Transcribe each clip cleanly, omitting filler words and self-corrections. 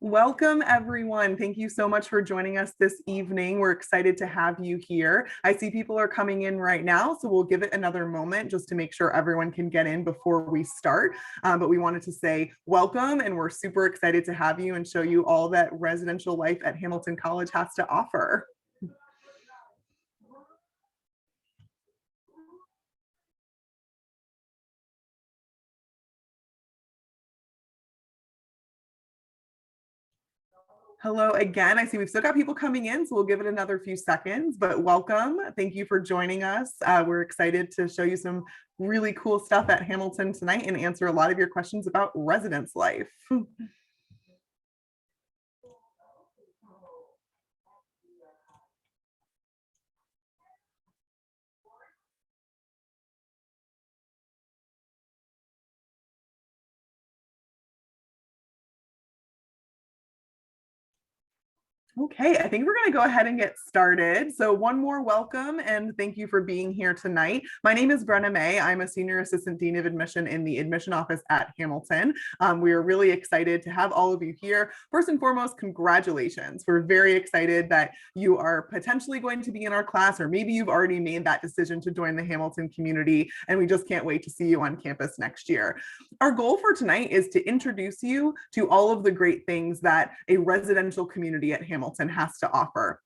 Welcome, everyone. Thank you so much for joining us this evening. We're excited to have you here. I see people are coming in right now, so we'll give it another moment just to make sure everyone can get in before we start. But we wanted to say welcome, and we're super excited to have you and show you all that residential life at Hamilton College has to offer. Hello again. I see we've still got people coming in, so we'll give it another few seconds, but welcome. Thank you for joining us. We're excited to show you some really cool stuff at Hamilton tonight and answer a lot of your questions about residence life. Okay, I think we're going to go ahead and get started. So one more welcome and thank you for being here tonight. My name is Brenna May. I'm a Senior Assistant Dean of Admission in the Admission Office at Hamilton. We are really excited to have all of you here. First and foremost, congratulations. We're very excited that you are potentially going to be in our class, or maybe you've already made that decision to join the Hamilton community, and we just can't wait to see you on campus next year. Our goal for tonight is to introduce you to all of the great things that a residential community at Hamilton has to offer.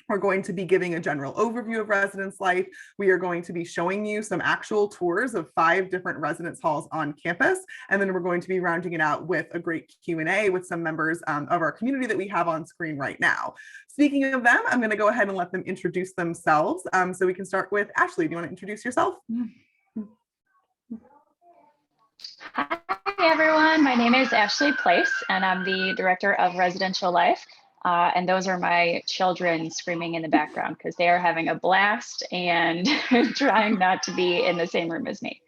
We're going to be giving a general overview of residence life. We are going to be showing you some actual tours of 5 different residence halls on campus. And then we're going to be rounding it out with a great Q&A with some members of our community that we have on screen right now. Speaking of them, I'm going to go ahead and let them introduce themselves. So we can start with Ashley. Do you want to introduce yourself? Hi, everyone. My name is Ashley Place, and I'm the Director of Residential Life. And those are my children screaming in the background because they are having a blast and trying not to be in the same room as me.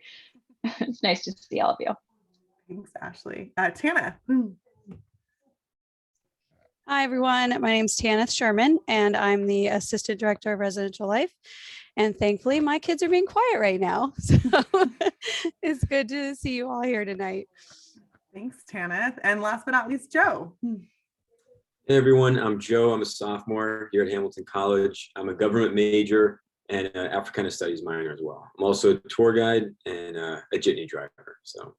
It's nice to see all of you. Thanks, Ashley. Tana. Hi, everyone. My name is Tanith Sherman, and I'm the Assistant Director of Residential Life. And thankfully, my kids are being quiet right now. So it's good to see you all here tonight. Thanks, Tanith. And last but not least, Joe. Hey everyone, I'm Joe. I'm a sophomore here at Hamilton College. I'm a government major and an Africana Studies minor as well. I'm also a tour guide and a jitney driver. So.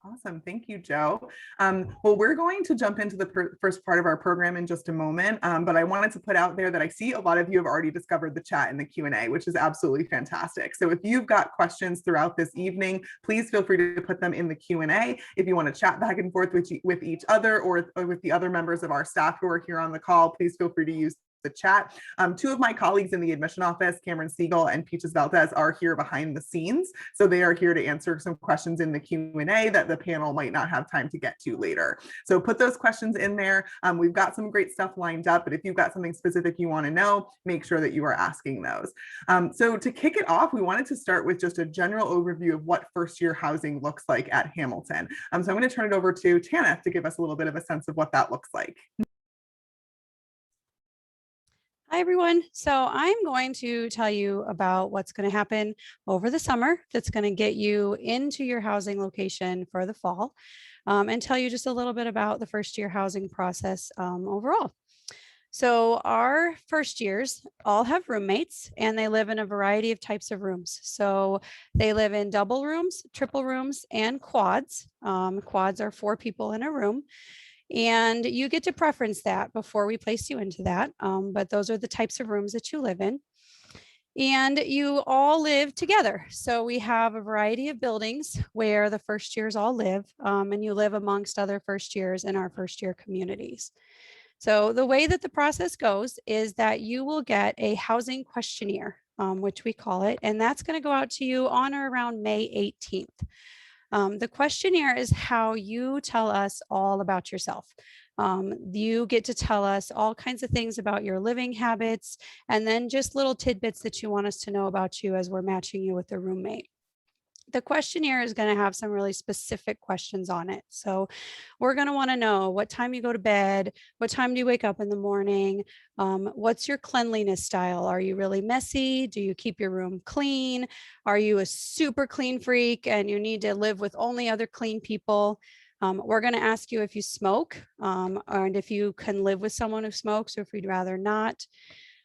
Awesome. Thank you, Joe. Well, we're going to jump into the first part of our program in just a moment, but I wanted to put out there that I see a lot of you have already discovered the chat and the Q&A, which is absolutely fantastic. So if you've got questions throughout this evening, please feel free to put them in the Q&A. If you want to chat back and forth with each other or with the other members of our staff who are here on the call, please feel free to use the chat. 2 of my colleagues in the admission office, Cameron Siegel and Peaches Valdez, are here behind the scenes. So they are here to answer some questions in the Q&A that the panel might not have time to get to later. So put those questions in there. We've got some great stuff lined up, but if you've got something specific you want to know, make sure that you are asking those. So to kick it off, we wanted to start with just a general overview of what first-year housing looks like at Hamilton. So I'm going to turn it over to Tanith to give us a little bit of a sense of what that looks like. Hi, everyone. So I'm going to tell you about what's going to happen over the summer that's going to get you into your housing location for the fall, and tell you just a little bit about the first year housing process overall. So our first years all have roommates, and they live in a variety of types of rooms. So they live in double rooms, triple rooms, and quads. Quads are 4 people in a room. And you get to preference that before we place you into that. But those are the types of rooms that you live in. And you all live together. So we have a variety of buildings where the first years all live, and you live amongst other first years in our first year communities. So the way that the process goes is that you will get a housing questionnaire, which we call it, and that's going to go out to you on or around May 18th. The questionnaire is how you tell us all about yourself. You get to tell us all kinds of things about your living habits, and then just little tidbits that you want us to know about you as we're matching you with a roommate. The questionnaire is going to have some really specific questions on it. So we're going to want to know what time you go to bed, what time do you wake up in the morning, what's your cleanliness style? Are you really messy? Do you keep your room clean? Are you a super clean freak and you need to live with only other clean people? We're going to ask you if you smoke, and if you can live with someone who smokes, or if you'd rather not.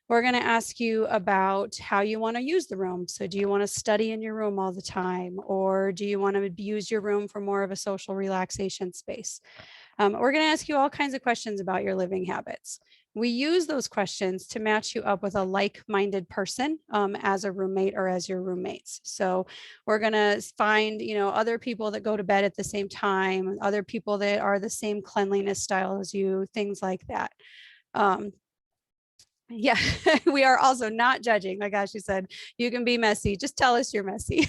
We're going to ask you about how you want to use the room. So do you want to study in your room all the time, or do you want to use your room for more of a social relaxation space? We're going to ask you all kinds of questions about your living habits. We use those questions to match you up with a like-minded person as a roommate or as your roommates. So we're going to find, other people that go to bed at the same time, other people that are the same cleanliness style as you, things like that. Yeah, we are also not judging. Like Ashley said, you can be messy. Just tell us you're messy.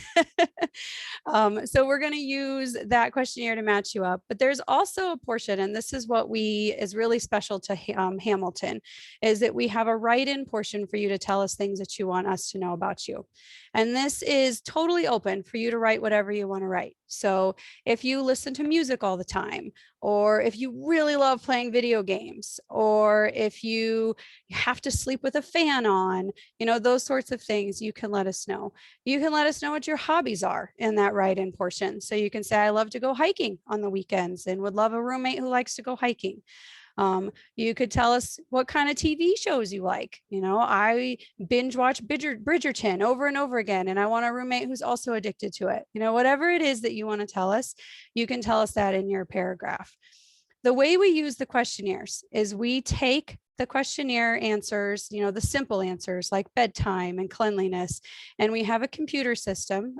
So we're going to use that questionnaire to match you up. But there's also a portion, and this is what is really special to Hamilton, is that we have a write-in portion for you to tell us things that you want us to know about you. And this is totally open for you to write whatever you want to write. So if you listen to music all the time, or if you really love playing video games, or if you have to sleep with a fan on, those sorts of things, you can let us know. You can let us know what your hobbies are in that write-in portion. So you can say, I love to go hiking on the weekends and would love a roommate who likes to go hiking. You could tell us what kind of TV shows you like. I binge watch Bridgerton over and over again, and I want a roommate who's also addicted to it. Whatever it is that you want to tell us, you can tell us that in your paragraph. The way we use the questionnaires is we take the questionnaire answers, the simple answers like bedtime and cleanliness, and we have a computer system.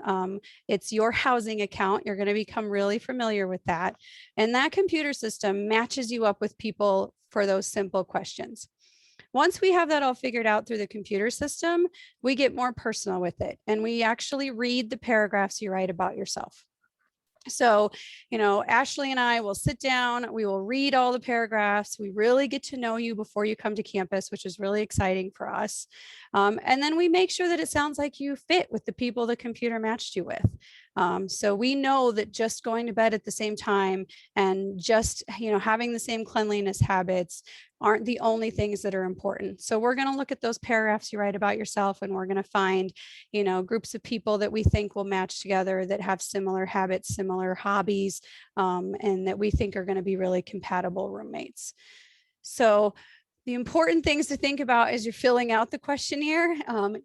It's your housing account. You're going to become really familiar with that. And that computer system matches you up with people for those simple questions. Once we have that all figured out through the computer system, we get more personal with it, and we actually read the paragraphs you write about yourself. So, Ashley and I will sit down, we will read all the paragraphs. We really get to know you before you come to campus, which is really exciting for us. And then we make sure that it sounds like you fit with the people the computer matched you with. So we know that just going to bed at the same time and just, having the same cleanliness habits aren't the only things that are important. So we're going to look at those paragraphs you write about yourself, and we're going to find, groups of people that we think will match together, that have similar habits, similar hobbies, and that we think are going to be really compatible roommates. So the important things to think about as you're filling out the questionnaire,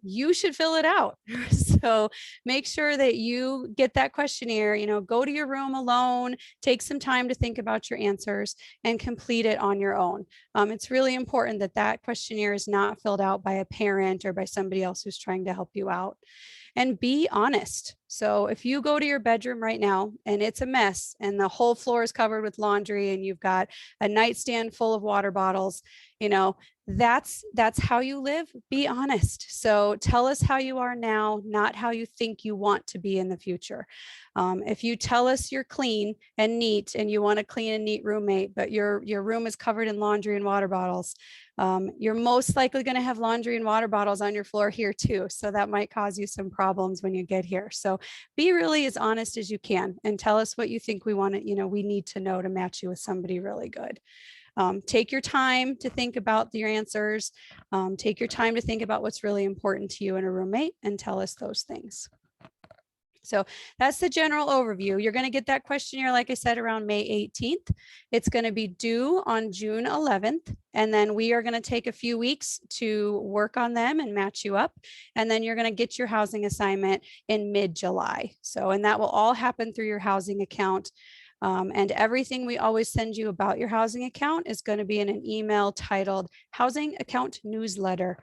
you should fill it out. So make sure that you get that questionnaire, go to your room alone, take some time to think about your answers and complete it on your own. It's really important that that questionnaire is not filled out by a parent or by somebody else who's trying to help you out. And be honest. So if you go to your bedroom right now and it's a mess and the whole floor is covered with laundry and you've got a nightstand full of water bottles, that's how you live. Be honest. So tell us how you are now, not how you think you want to be in the future. If you tell us you're clean and neat and you want a clean and neat roommate, but your room is covered in laundry and water bottles, you're most likely going to have laundry and water bottles on your floor here too. So that might cause you some problems when you get here. So be really as honest as you can and tell us what you think we want to, we need to know to match you with somebody really good. Take your time to think about your answers. Take your time to think about what's really important to you in a roommate and tell us those things. So that's the general overview. You're going to get that questionnaire, like I said, around May 18th. It's going to be due on June 11th. And then we are going to take a few weeks to work on them and match you up. And then you're going to get your housing assignment in mid-July. So, and that will all happen through your housing account. And everything we always send you about your housing account is going to be in an email titled Housing Account Newsletter.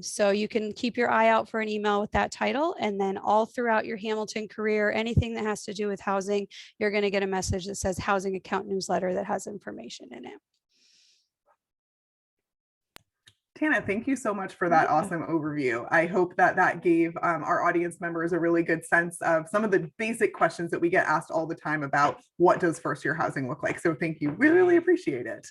So you can keep your eye out for an email with that title, and then all throughout your Hamilton career, anything that has to do with housing, you're going to get a message that says Housing Account Newsletter that has information in it. Tana, thank you so much for that awesome overview. I hope that gave our audience members a really good sense of some of the basic questions that we get asked all the time about what does first year housing look like. So thank you. We really appreciate it.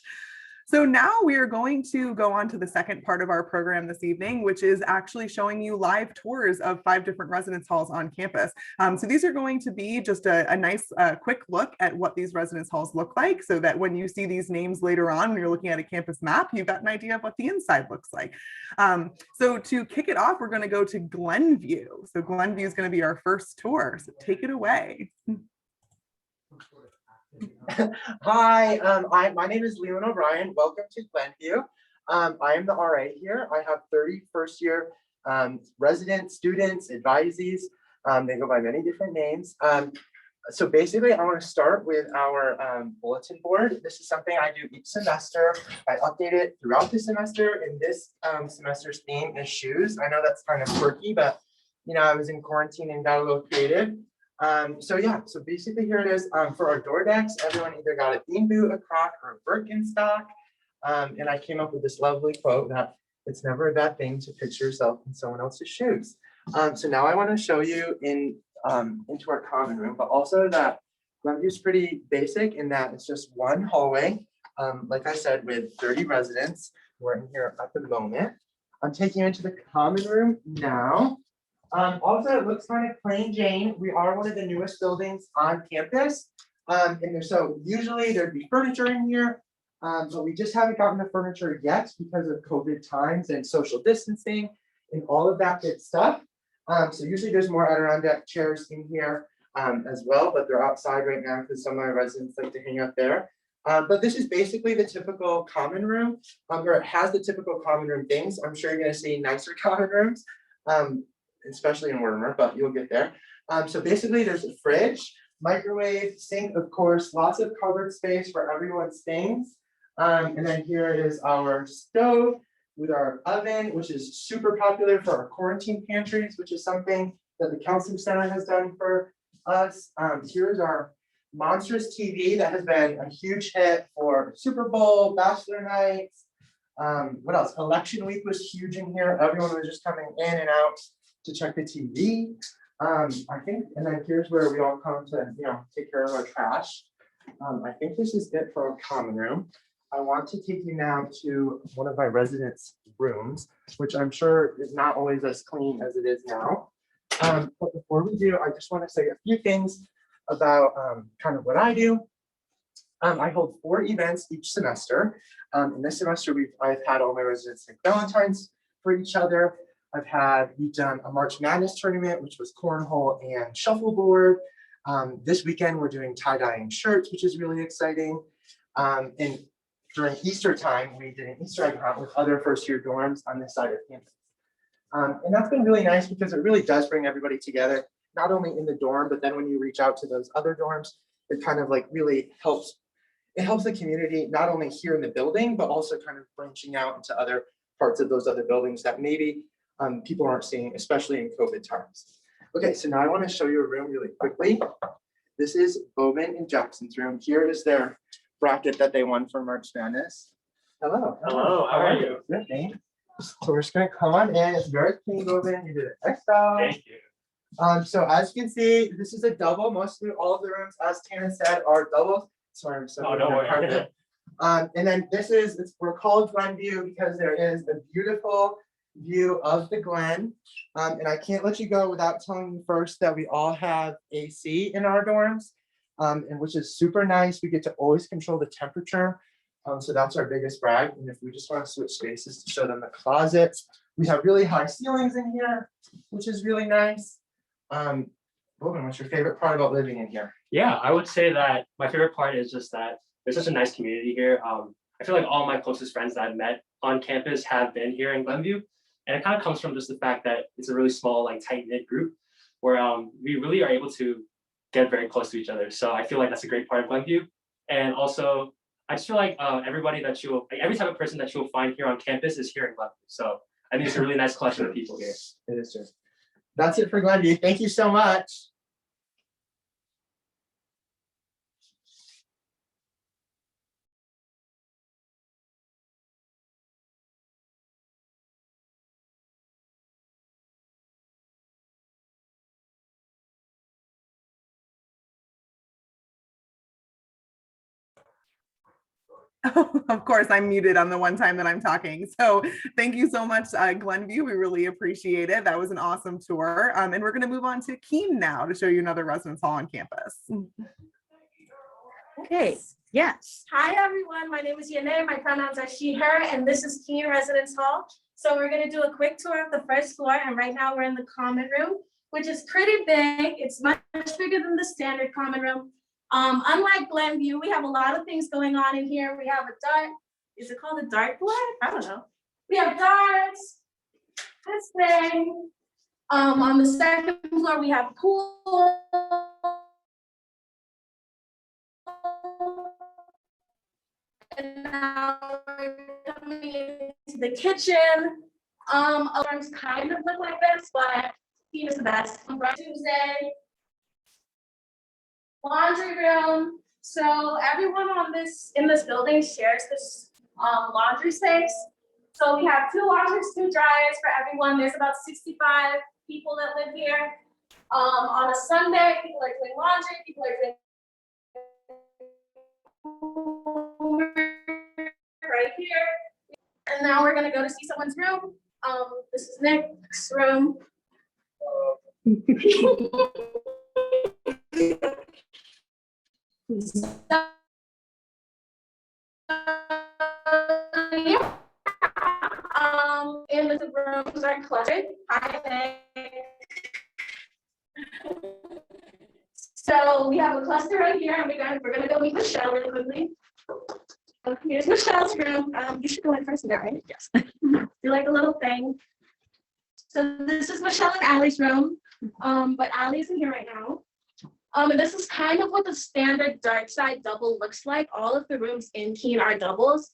So now we are going to go on to the second part of our program this evening, which is actually showing you live tours of 5 different residence halls on campus. So these are going to be just a nice quick look at what these residence halls look like, so that when you see these names later on, when you're looking at a campus map, you've got an idea of what the inside looks like. So to kick it off, we're going to go to Glenview. So Glenview is going to be our first tour. So take it away. Hi, my name is Leland O'Brien. Welcome to Glenview. I am the RA here. I have 30 first year residents, students, advisees. They go by many different names. So basically, I want to start with our bulletin board. This is something I do each semester. I update it throughout the semester, and this semester's theme is shoes. I know that's kind of quirky, but you know, I was in quarantine and got a little creative. So yeah, so basically here it is for our door decks. Everyone either got a Bean Boot, a Croc, or a Birkenstock. And I came up with this lovely quote that it's never a bad thing to picture yourself in someone else's shoes. So now I want to show you into our common room, but also that Glenview is pretty basic in that it's just one hallway. Like I said, with 30 residents. We're in here at the moment. I'm taking you into the common room now. Also, it looks kind of plain Jane. We are one of the newest buildings on campus. So usually there'd be furniture in here, but we just haven't gotten the furniture yet because of COVID times and social distancing and all of that good stuff. So usually there's more Adirondack chairs in here as well, but they're outside right now because some of my residents like to hang out there. But this is basically the typical common room, or it has the typical common room things. I'm sure you're going to see nicer common rooms. Especially in Wermer, but you'll get there. So basically there's a fridge, microwave, sink, of course, lots of cupboard space for everyone's things. And then here is our stove with our oven, which is super popular for our quarantine pantries, which is something that the counseling center has done for us. Here's our monstrous TV that has been a huge hit for Super Bowl, Bachelor nights. What else? Election week was huge in here. Everyone was just coming in and out to check the TV. I think, and then here's where we all come to, take care of our trash. I think this is it for our common room. I want to take you now to one of my residents' rooms, which I'm sure is not always as clean as it is now. But before we do, I just want to say a few things about kind of what I do. I hold 4 events each semester. In this semester, I've had all my residents take Valentine's for each other. We've done a March Madness tournament, which was cornhole and shuffleboard. This weekend, we're doing tie-dyeing shirts, which is really exciting. And during Easter time, we did an Easter egg hunt with other first-year dorms on this side of campus. And that's been really nice because it really does bring everybody together, not only in the dorm, but then when you reach out to those other dorms, it kind of like really helps. It helps the community, not only here in the building, but also kind of branching out into other parts of those other buildings that maybe people aren't seeing, especially in COVID times. Okay, so now I want to show you a room really quickly. This is Bowman and Jackson's room. Here is their bracket that they won for March Madness. Hello. Hello, how are you? Good, thanks. So we're just gonna come on in. It's very clean, Bowman. You did an excel. Thank you. So as you can see, this is a double. Mostly all of the rooms, as Tana said, are doubles. Sorry, I'm so don't worry. And then we're called Glenview because there is a beautiful view of the Glen. And I can't let you go without telling you first that we all have AC in our dorms, and which is super nice. We get to always control the temperature. So that's our biggest brag. And if we just want to switch spaces to show them the closets, we have really high ceilings in here, which is really nice. Bowman, what's your favorite part about living in here? Yeah, I would say that my favorite part is just that there's such a nice community here. I feel like all my closest friends that I've met on campus have been here in Glenview. And it kind of comes from just the fact that it's a really small, like tight-knit group where we really are able to get very close to each other. So I feel like that's a great part of Glenview. And also, I just feel like everybody that every type of person that you'll find here on campus is here in Glenview. So I think it's a really nice collection of people here. It is true. That's it for Glenview. Thank you so much. Of course, I'm muted on the one time that I'm talking. So thank you so much, Glenview. We really appreciate it. That was an awesome tour. And we're going to move on to Keene now to show you another residence hall on campus. Okay, yes. Hi, everyone. My name is Yane. My pronouns are she, her, and this is Keene Residence Hall. So we're going to do a quick tour of the first floor. And right now we're in the common room, which is pretty big. It's much bigger than the standard common room. Unlike Glenview, we have a lot of things going on in here. We have a dart, is it called a dartboard? I don't know. We have darts, this thing. On the second floor, we have pool. And now we're coming into the kitchen. Alarms kind of look like this, but he is the best. Tuesday. Laundry room. So everyone in this building shares this laundry space. So we have 2 washers, 2 dryers for everyone. There's about 65 people that live here. On a Sunday, people are doing laundry, people are doing right here. And now we're gonna go to see someone's room. This is Nick's room. Yeah. And the rooms are cluttered. I think. So we have a cluster right here, and we're gonna go meet Michelle really quickly. Here's Michelle's room. You should go in first, right? Yes. Do like a little thing. So this is Michelle and Allie's room, but Allie isn't here right now. And this is kind of what the standard dark side double looks like. All of the rooms in Keene are doubles.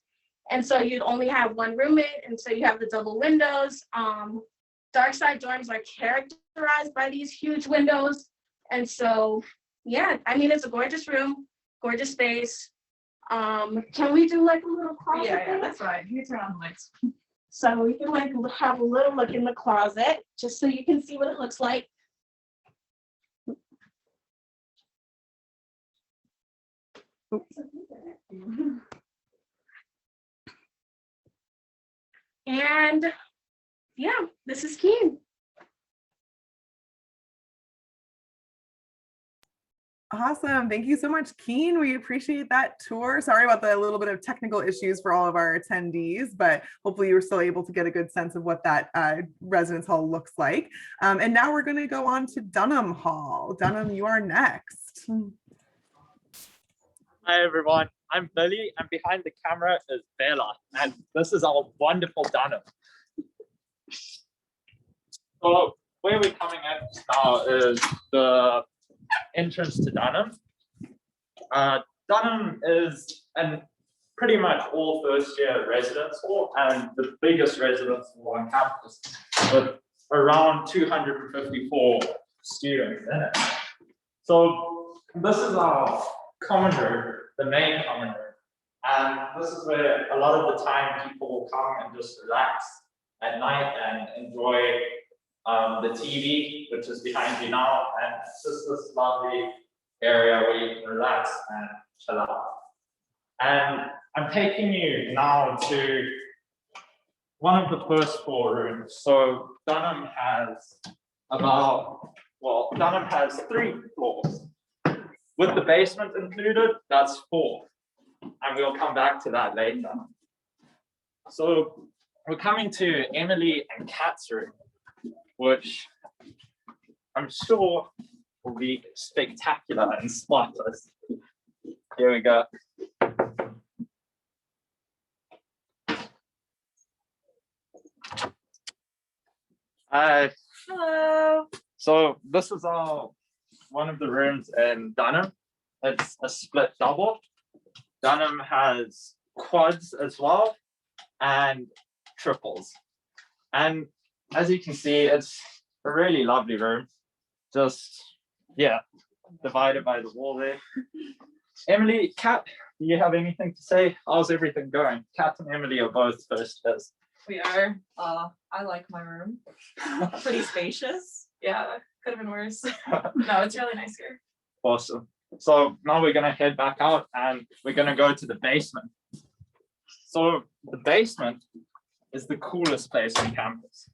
And so you'd only have one roommate, and so you have the double windows. Dark side dorms are characterized by these huge windows. And so, yeah, I mean, it's a gorgeous room, gorgeous space. Can we do like a little closet? Yeah, that's fine. You turn on the lights. So we can like have a little look in the closet, just so you can see what it looks like. And yeah, this is Keene. Awesome. Thank you so much, Keene. We appreciate that tour. Sorry about the little bit of technical issues for all of our attendees, but hopefully you were still able to get a good sense of what that residence hall looks like. And now we're going to go on to Dunham Hall. Dunham, you are next. Hi, everyone. I'm Billy, and behind the camera is Bella, and this is our wonderful Dunham. So where we're coming in now is the entrance to Dunham. Dunham is an pretty much all first-year residence hall and the biggest residence hall on campus, with around 254 students in it. So this is our common room, the main common room, and this is where a lot of the time people will come and just relax at night and enjoy the TV, which is behind you now, and it's just this lovely area where you can relax and chill out. And I'm taking you now to one of the first 4 rooms. So Dunham has Dunham has 3 floors. With the basement included, that's 4. And we'll come back to that later. So we're coming to Emily and Kat's room, which I'm sure will be spectacular and spotless. Here we go. Hi. Hello. So this is one of the rooms in Dunham. It's a split double. Dunham has quads as well and triples. And as you can see, it's a really lovely room. Just, yeah, divided by the wall there. Emily, Kat, do you have anything to say? How's everything going? Kat and Emily are both first years. We are. I like my room. Pretty spacious. Yeah, could have been worse. No, it's really nice here. Awesome. So now we're gonna head back out and we're gonna go to the basement. So the basement is the coolest place on campus.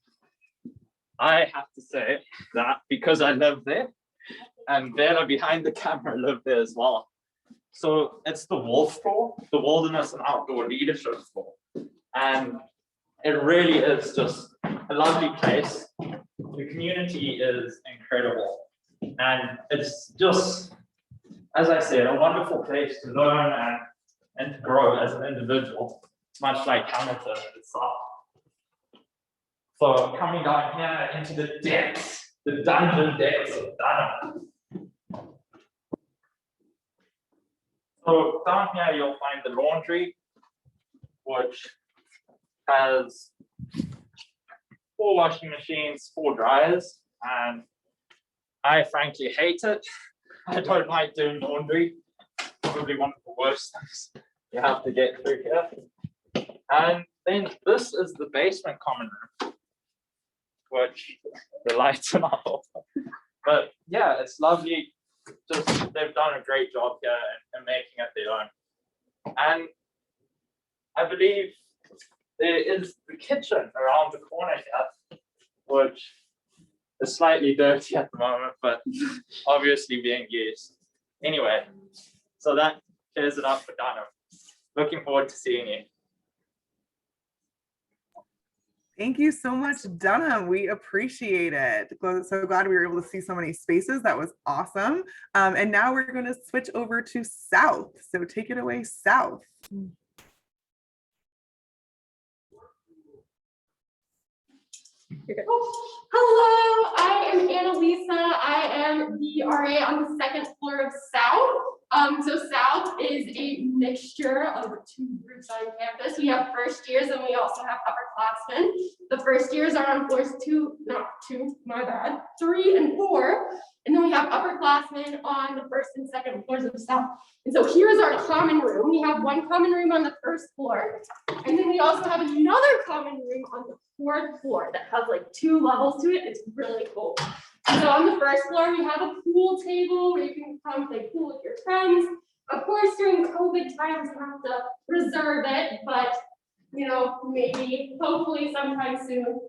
I have to say that because I live there, and Bella behind the camera lived there as well. So it's the WOLF floor, the Wilderness and Outdoor Leadership floor. And it really is just a lovely place. The community is incredible. And it's just as I said, a wonderful place to learn and to grow as an individual, much like Hamilton itself. So coming down here into the depths, the dungeon depths of Dunham. So down here you'll find the laundry, which has 4 washing machines, 4 dryers, and I frankly hate it. I don't like doing laundry. Probably one of the worst things you have to get through here. And then this is the basement common room, which the lights are not off. But yeah, it's lovely. Just they've done a great job here in making it their own. And I believe there is the kitchen around the corner here, which is slightly dirty at the moment, but obviously being used. Anyway, so that clears it up for Dunham. Looking forward to seeing you. Thank you so much, Dunham. We appreciate it. So glad we were able to see so many spaces. That was awesome. And now we're going to switch over to South. So take it away, South. Hello, I am Annalisa. I am the RA on the 2nd floor of South. So South is a mixture of 2 groups on campus. We have first years and we also have upperclassmen. The first years are on floors 3 and 4. And then we have upperclassmen on the 1st and 2nd floors of South. And so here's our common room. We have one common room on the 1st floor. And then we also have another common room on the 4th floor that has like 2 levels to it. It's really cool. So on the 1st floor, we have a pool table where you can come play pool with your friends. Of course, during COVID times, you have to reserve it, but you know, maybe, hopefully sometime soon,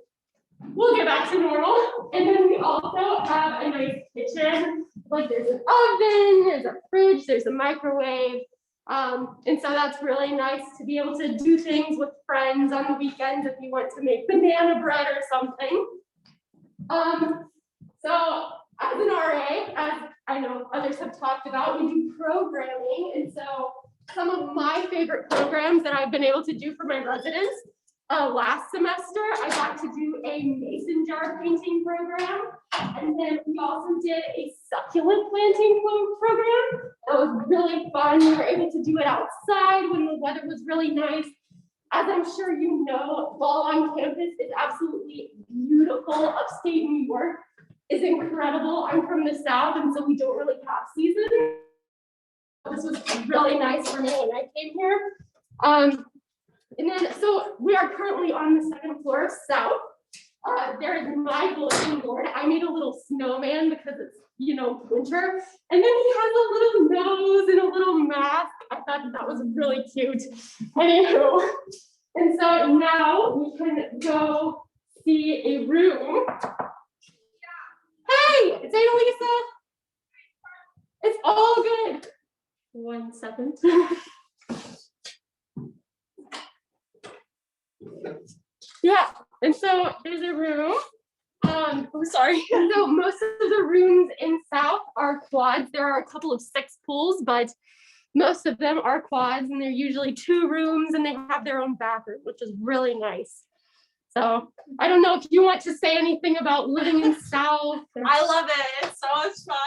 we'll get back to normal. And then we also have a nice kitchen. Like there's an oven, there's a fridge, there's a microwave. And so that's really nice to be able to do things with friends on the weekends if you want to make banana bread or something. So as an RA, as I know others have talked about, we do programming. And so some of my favorite programs that I've been able to do for my residents, last semester, I got to do a mason jar painting program. And then we also did a succulent planting program. That was really fun. We were able to do it outside when the weather was really nice. As I'm sure you know, fall on campus is absolutely beautiful. Upstate New York is incredible. I'm from the South, and so we don't really have seasons. This was really nice for me when I came here. And then, so we are currently on the 2nd floor South. There is my bulletin board. I made a little snowman because it's, you know, winter. And then he has a little nose and a little mask. I thought that was really cute. Anywho, and so now we can go see a room. Hey, it's Annalisa. It's all good. 1 second. Yeah, and so there's a room. Oh, sorry. So most of the rooms in South are quads. There are a couple of 6 pools, but most of them are quads, and they're usually 2 rooms, and they have their own bathroom, which is really nice. So I don't know if you want to say anything about living in South. I love it. It's so much fun.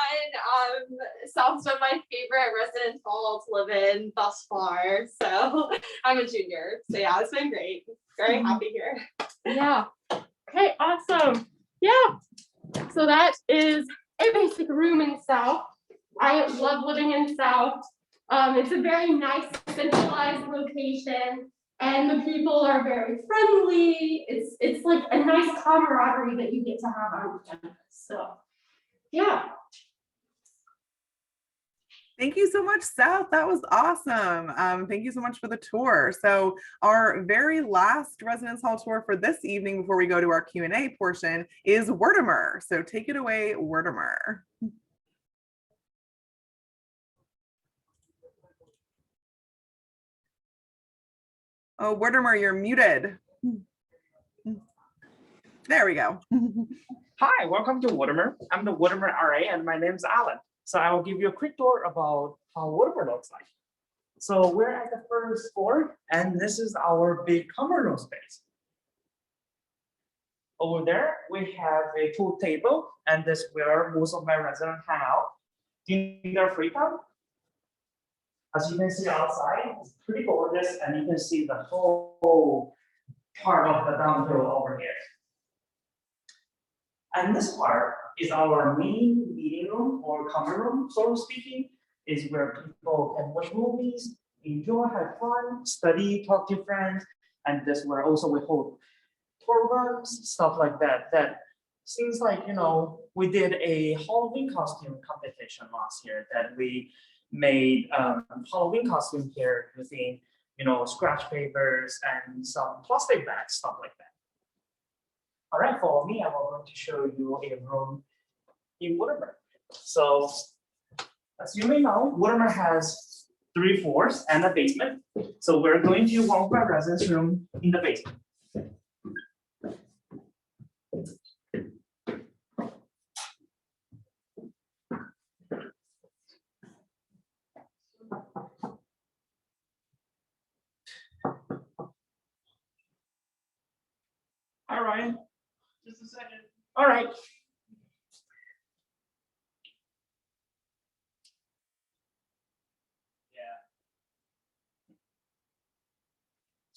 South's been my favorite residence hall to live in thus far. So I'm a junior. So yeah, it's been great. Very happy here. Yeah. Okay, awesome. Yeah. So that is a basic room in South. I love living in South. It's a very nice centralized location. And the people are very friendly. It's like a nice camaraderie that you get to have on campus. So, yeah. Thank you so much, South. That was awesome. Thank you so much for the tour. So our very last residence hall tour for this evening before we go to our Q&A portion is Wertimer. So take it away, Wertimer. Oh, Wertimer, you're muted. There we go. Hi, welcome to Wertimer. I'm the Wertimer RA and my name's Alan. So I will give you a quick tour about how Woodward looks like. So we're at the first floor, and this is our big common room space. Over there, we have a pool table, and this is where most of my residents hang out in their free time. As you can see outside, it's pretty gorgeous, and you can see the whole part of the downhill over here. And this part is our main meeting room or common room, so speaking, is where people can watch movies, enjoy, have fun, study, talk to friends, and this where also we hold programs, stuff like that. That seems like, you know, we did a Halloween costume competition last year that we made Halloween costume here using, you know, scratch papers and some plastic bags, stuff like that. All right, follow me. I'm going to show you a room in Woodward. So, as you may know, Woodward has 3 floors and a basement. So we're going to one of our residence room in the basement. All right, just a second. All right.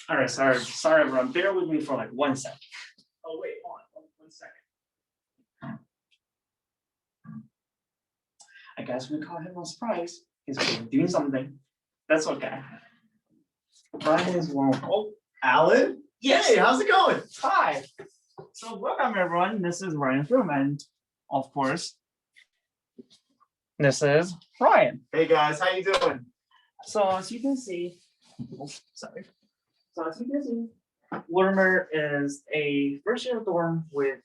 All right, sorry everyone, bear with me for like 1 second. Oh wait, hold on, one second. I guess we caught him on surprise. He's doing something. That's okay. Brian is one. Oh, Alan? yes. Hey, how's it going? Hi. So welcome everyone. This is Ryan's room, and of course, this is Ryan. Hey guys, how you doing? So as you can see, sorry. So as you can see, Woodward is a first-year dorm with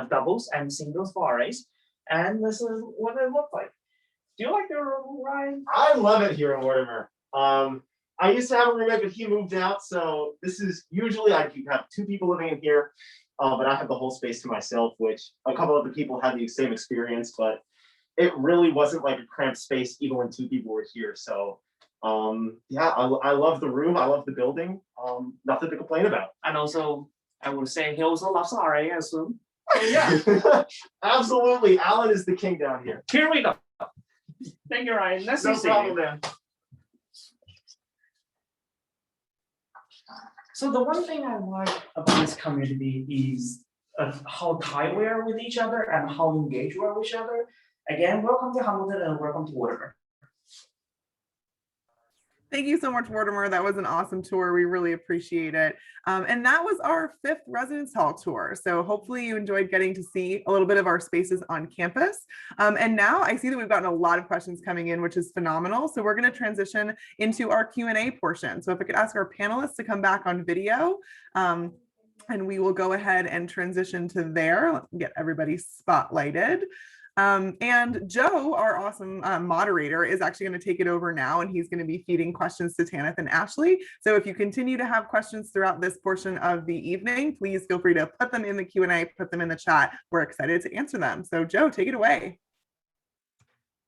doubles and singles for RAs, and this is what it looks like. Do you like the room, Ryan? I love it here in Mortimer. I used to have a roommate, but he moved out, so this is usually I have 2 people living in here, but I have the whole space to myself, which a couple other people had the same experience, but it really wasn't like a cramped space even when 2 people were here. So yeah, I love the room, I love the building, nothing to complain about. And also, I would say he also loves RA, I assume. Yeah, absolutely. Alan is the king down here. Here we go. Thank you, Ryan. Nice No to see you. problem, man. So the one thing I like about this community is how tight we are with each other and how engaged we are with each other. Again, welcome to Hamilton and welcome to Woodward. Thank you so much, Mortimer. That was an awesome tour. We really appreciate it. And that was our 5th residence hall tour. So hopefully you enjoyed getting to see a little bit of our spaces on campus. And now I see that we've gotten a lot of questions coming in, which is phenomenal. So we're going to transition into our Q&A portion. So if I could ask our panelists to come back on video, and we will go ahead and transition to there. Let's get everybody spotlighted. And Joe, our awesome moderator, is actually going to take it over now, and he's going to be feeding questions to Tanith and Ashley. So if you continue to have questions throughout this portion of the evening, please feel free to put them in the Q&A, put them in the chat. We're excited to answer them. So Joe, take it away.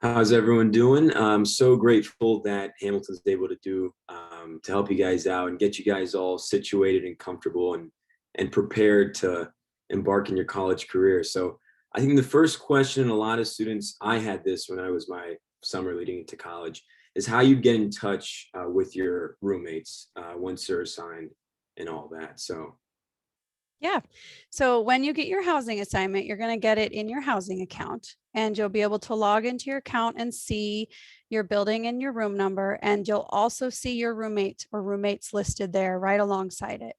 How's everyone doing? I'm so grateful that Hamilton's able to do to help you guys out and get you guys all situated and comfortable and prepared to embark in your college career. So I think the first question, a lot of students, I had this when I was my summer leading into college, is how you get in touch with your roommates once they're assigned and all that. So Yeah. So when you get your housing assignment, you're going to get it in your housing account, and you'll be able to log into your account and see your building and your room number. And you'll also see your roommate or roommates listed there right alongside it.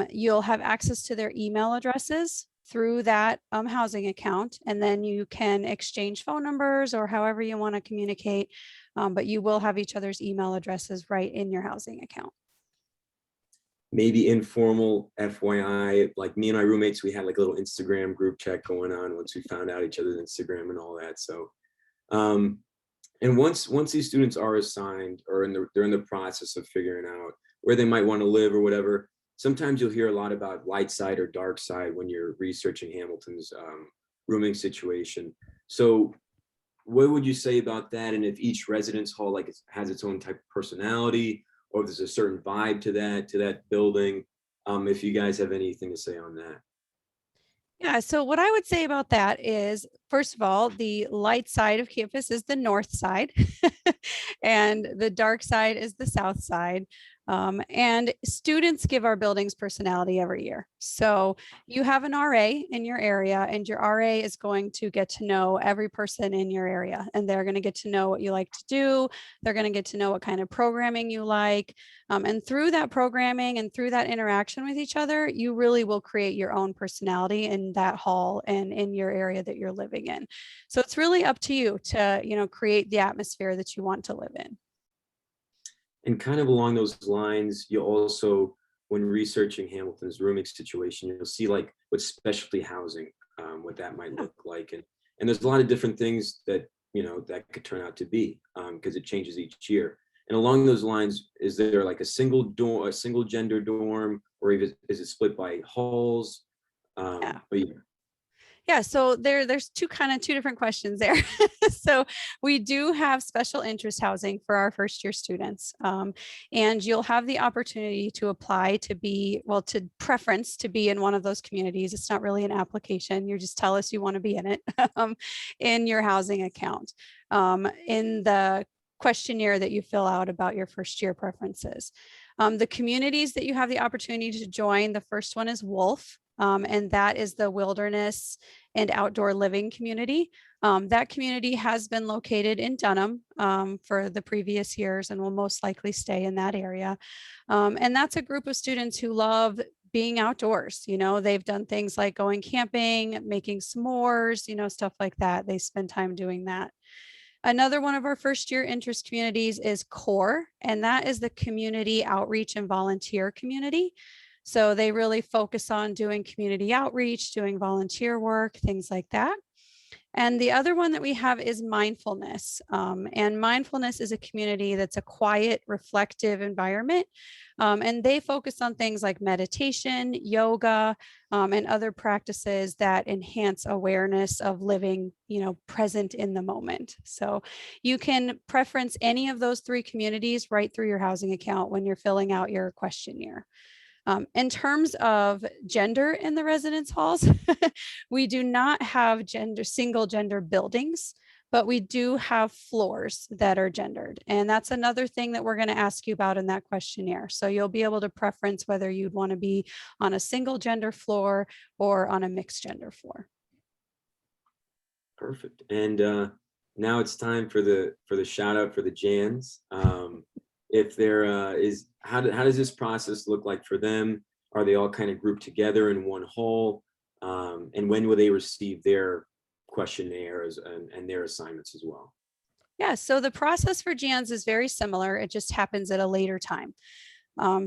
You'll have access to their email addresses through that housing account, and then you can exchange phone numbers or however you want to communicate, but you will have each other's email addresses right in your housing account. maybe informal FYI, like me and my roommates, we had like a little Instagram group chat going on once we found out each other's Instagram and all that. So, and once these students are assigned or they're in the process of figuring out where they might want to live or whatever, sometimes you'll hear a lot about light side or dark side when you're researching Hamilton's rooming situation. So what would you say about that? And if each residence hall like has its own type of personality, or if there's a certain vibe to that building, if you guys have anything to say on that. Yeah, so what I would say about that is, first of all, the light side of campus is the north side, and the dark side is the south side. And students give our buildings personality every year. So you have an RA in your area, and your RA is going to get to know every person in your area, and they're going to get to know what you like to do. They're going to get to know what kind of programming you like. And through that programming and through that interaction with each other, you really will create your own personality in that hall and in your area that you're living in. So it's really up to you to, create the atmosphere that you want to live in. And kind of along those lines, you also, when researching Hamilton's rooming situation, you'll see like what specialty housing, what that might look like. And there's a lot of different things that, that could turn out to be, because it changes each year. And along those lines, is there like a single gender dorm, or even is it split by halls? Yeah. But Yeah, so there's two different questions there. So we do have special interest housing for our first year students. And you'll have the opportunity to apply to preference to be in one of those communities. It's not really an application. You just tell us you want to be in it in your housing account. In the questionnaire that you fill out about your first year preferences. The communities that you have the opportunity to join, the first one is Wolf. And that is the wilderness and outdoor living community. That community has been located in Dunham for the previous years and will most likely stay in that area. And that's a group of students who love being outdoors. They've done things like going camping, making s'mores, stuff like that. They spend time doing that. Another one of our first year interest communities is CORE, and that is the community outreach and volunteer community. So they really focus on doing community outreach, doing volunteer work, things like that. And the other one that we have is mindfulness. And mindfulness is a community that's a quiet, reflective environment. And they focus on things like meditation, yoga, and other practices that enhance awareness of living, present in the moment. So you can preference any of those three communities right through your housing account when you're filling out your questionnaire. In terms of gender in the residence halls, we do not have single gender buildings, but we do have floors that are gendered. And that's another thing that we're going to ask you about in that questionnaire. So you'll be able to preference whether you'd want to be on a single gender floor or on a mixed gender floor. Perfect. And now it's time for the shout out for the Jans. If there is, how does this process look like for them? Are they all kind of grouped together in one hall? And when will they receive their questionnaires and their assignments as well? Yeah, so the process for Jans is very similar. It just happens at a later time.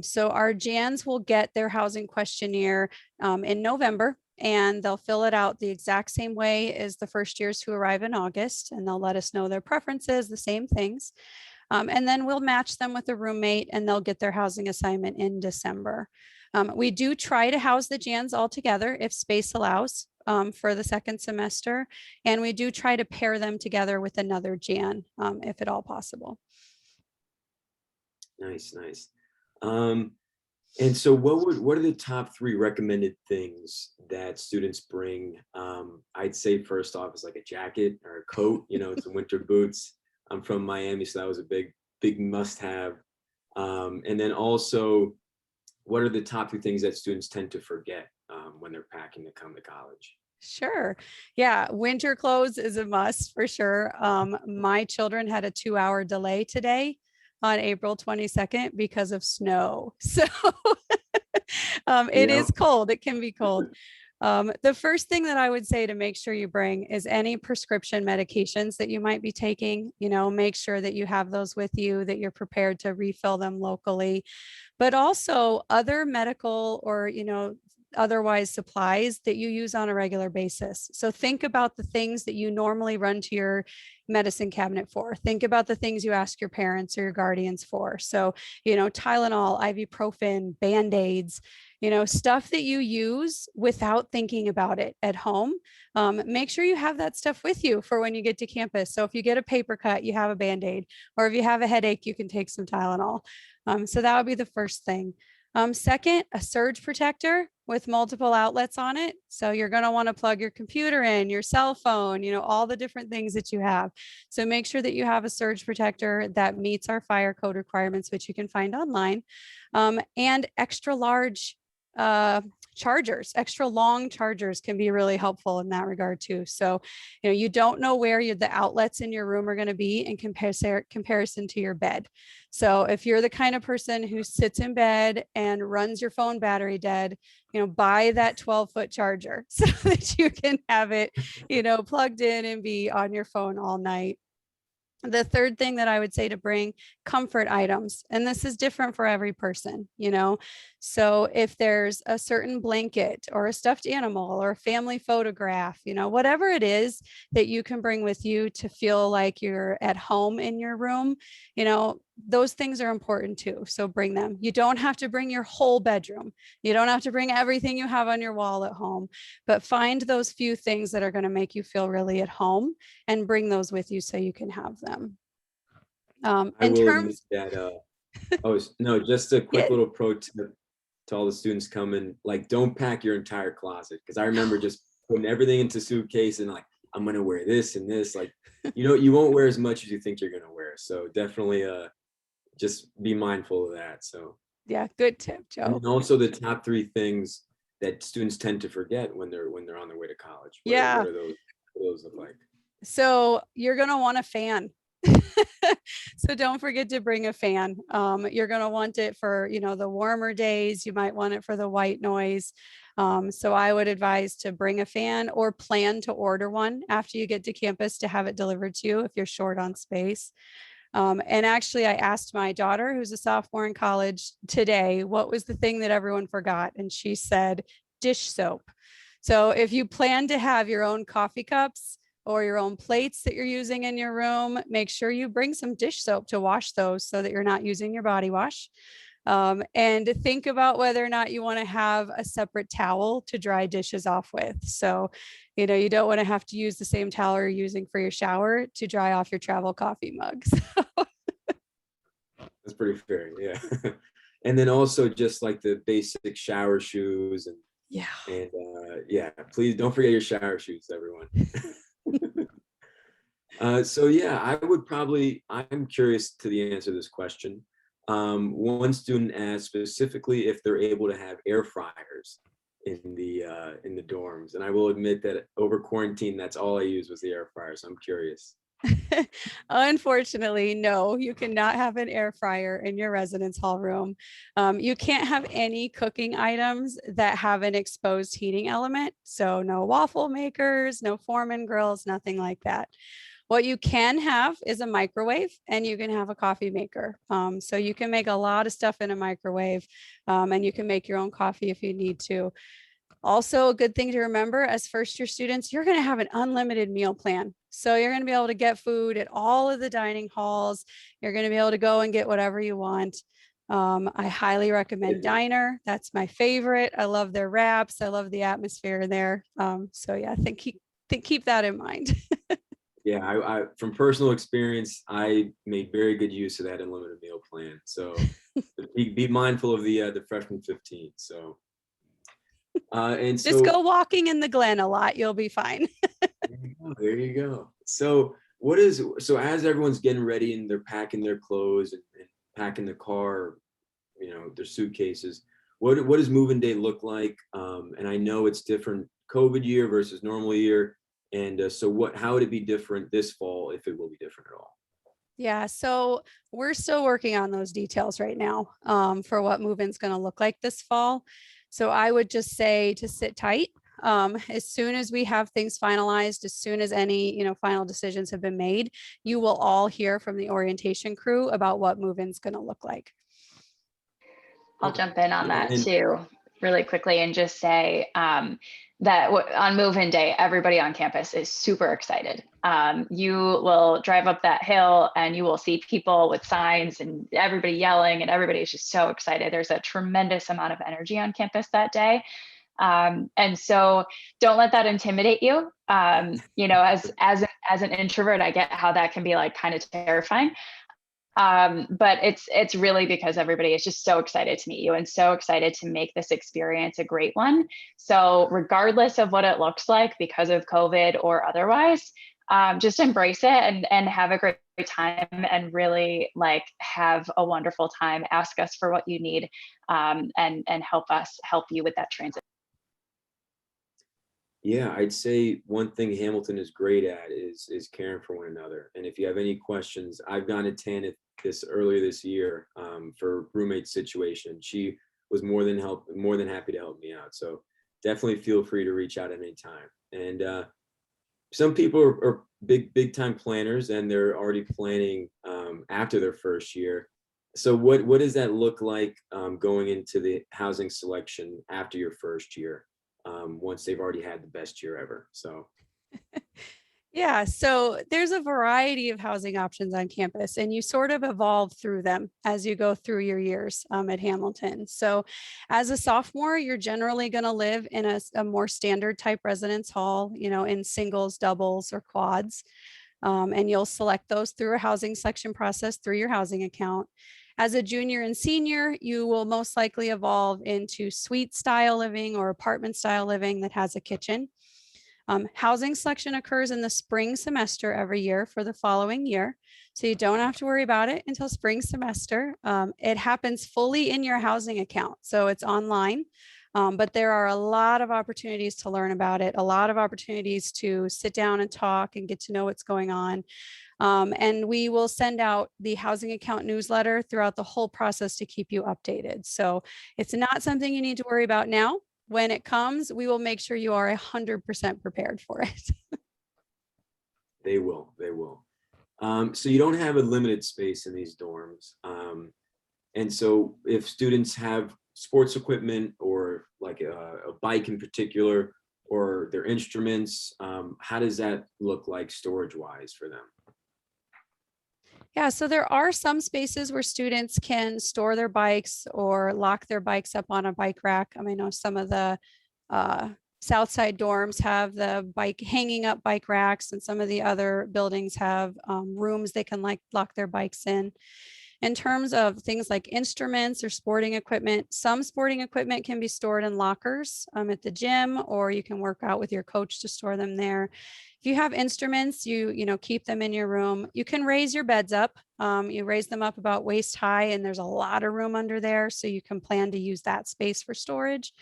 So our Jans will get their housing questionnaire in November, and they'll fill it out the exact same way as the first years who arrive in August, and they'll let us know their preferences, the same things. And then we'll match them with a roommate, and they'll get their housing assignment in December. We do try to house the Jans all together if space allows for the second semester. And we do try to pair them together with another Jan if at all possible. Nice. And so what are the top 3 recommended things that students bring? I'd say first off is like a jacket or a coat, some winter boots. I'm from Miami, so that was a big must-have. And then also, what are the top 2 things that students tend to forget when they're packing to come to college? Sure. Yeah, winter clothes is a must for sure. My children had a 2-hour delay today on April 22nd because of snow. So it is cold. It can be cold. The first thing that I would say to make sure you bring is any prescription medications that you might be taking. Make sure that you have those with you, that you're prepared to refill them locally, but also other medical or, otherwise supplies that you use on a regular basis. So think about the things that you normally run to your medicine cabinet for. Think about the things you ask your parents or your guardians for. So, Tylenol, ibuprofen, Band-Aids, stuff that you use without thinking about it at home. Make sure you have that stuff with you for when you get to campus. So if you get a paper cut, you have a Band-Aid, or if you have a headache, you can take some Tylenol. So that would be the first thing. Second, a surge protector with multiple outlets on it. So you're going to want to plug your computer in, your cell phone, all the different things that you have. So make sure that you have a surge protector that meets our fire code requirements, which you can find online, and extra large chargers. Extra long chargers can be really helpful in that regard too. So, you don't know where the outlets in your room are going to be in comparison to your bed. So if you're the kind of person who sits in bed and runs your phone battery dead, buy that 12-foot charger so that you can have it, plugged in and be on your phone all night. The third thing that I would say to bring, comfort items. And this is different for every person, So if there's a certain blanket or a stuffed animal or a family photograph, whatever it is that you can bring with you to feel like you're at home in your room, those things are important too. So bring them. You don't have to bring your whole bedroom. You don't have to bring everything you have on your wall at home, but find those few things that are going to make you feel really at home and bring those with you so you can have them. I will admit that, no, just a quick little pro tip to all the students coming, like, don't pack your entire closet. Cause I remember just putting everything into suitcase and like, I'm going to wear this and this, like, you won't wear as much as you think you're going to wear. So definitely, just be mindful of that. So yeah, good tip, Joe. And also the top 3 things that students tend to forget when they're on their way to college. What are those look like? So you're going to want a fan. So don't forget to bring a fan. You're going to want it for, the warmer days. You might want it for the white noise. So I would advise to bring a fan or plan to order one after you get to campus to have it delivered to you if you're short on space. And actually, I asked my daughter, who's a sophomore in college today, what was the thing that everyone forgot? And she said, dish soap. So if you plan to have your own coffee cups or your own plates that you're using in your room, make sure you bring some dish soap to wash those so that you're not using your body wash. And think about whether or not you want to have a separate towel to dry dishes off with. So, you don't want to have to use the same towel you're using for your shower to dry off your travel coffee mugs. That's pretty fair. Yeah. And then also just like the basic shower shoes and please don't forget your shower shoes, everyone. So yeah, I'm curious to the answer to this question. One student asked specifically if they're able to have air fryers in the dorms, and I will admit that over quarantine, that's all I used was the air fryer. So I'm curious. Unfortunately, no, you cannot have an air fryer in your residence hall room. You can't have any cooking items that have an exposed heating element. So no waffle makers, no Foreman grills, nothing like that. What you can have is a microwave, and you can have a coffee maker. So you can make a lot of stuff in a microwave, and you can make your own coffee if you need to. Also, a good thing to remember as first-year students, you're going to have an unlimited meal plan. So you're going to be able to get food at all of the dining halls. You're going to be able to go and get whatever you want. I highly recommend Diner. That's my favorite. I love their wraps. I love the atmosphere in there. So yeah, I think keep that in mind. Yeah, I from personal experience, I made very good use of that unlimited meal plan. So be mindful of the freshman 15. So and so just go walking in the Glen a lot. You'll be fine. There you go. So as everyone's getting ready and they're packing their clothes and packing the car, their suitcases, what does moving day look like? And I know it's different COVID year versus normal year. And so how would it be different this fall, if it will be different at all? Yeah, so we're still working on those details right now for what move-in's going to look like this fall. So I would just say to sit tight. As soon as we have things finalized, as soon as any final decisions have been made, you will all hear from the orientation crew about what move-in's going to look like. I'll jump in on that too. really quickly and just say that on move-in day, everybody on campus is super excited. You will drive up that hill and you will see people with signs and everybody yelling, and everybody is just so excited. There's a tremendous amount of energy on campus that day. And so don't let that intimidate you. You know, as an introvert, I get how that can be like kind of terrifying. But it's really because everybody is just so excited to meet you and so excited to make this experience a great one. So regardless of what it looks like because of COVID or otherwise, just embrace it and have a great time and really like have a wonderful time. Ask us for what you need, and help us help you with that transition. Yeah, I'd say one thing Hamilton is great at is caring for one another. And if you have any questions, I've gone to Tanith earlier this year for roommate situation. She was more than happy to help me out. So definitely feel free to reach out at any time. And some people are big time planners, and they're already planning after their first year. So what does that look like going into the housing selection after your first year? Once they've already had the best year ever. So Yeah, so there's a variety of housing options on campus, and you sort of evolve through them as you go through your years at Hamilton. So as a sophomore, you're generally going to live in a more standard type residence hall, you know, in singles, doubles, or quads. And you'll select those through a housing selection process through your housing account. As a junior and senior, you will most likely evolve into suite style living or apartment style living that has a kitchen. Housing selection occurs in the spring semester every year for the following year. So you don't have to worry about it until spring semester. It happens fully in your housing account. So it's online, but there are a lot of opportunities to learn about it, a lot of opportunities to sit down and talk and get to know what's going on. And we will send out the housing account newsletter throughout the whole process to keep you updated. So it's not something you need to worry about now. When it comes, we will make sure you are 100% prepared for it. They will. So you don't have a limited space in these dorms. And so if students have sports equipment or like a bike in particular, or their instruments, how does that look like storage wise for them? Yeah, so there are some spaces where students can store their bikes or lock their bikes up on a bike rack. I know some of the Southside dorms have the hanging up bike racks, and some of the other buildings have rooms they can lock their bikes in. In terms of things like instruments or sporting equipment, some sporting equipment can be stored in lockers at the gym, or you can work out with your coach to store them there. If you have instruments, you keep them in your room. You can raise your beds up. You raise them up about waist high, and there's a lot of room under there. So you can plan to use that space for storage.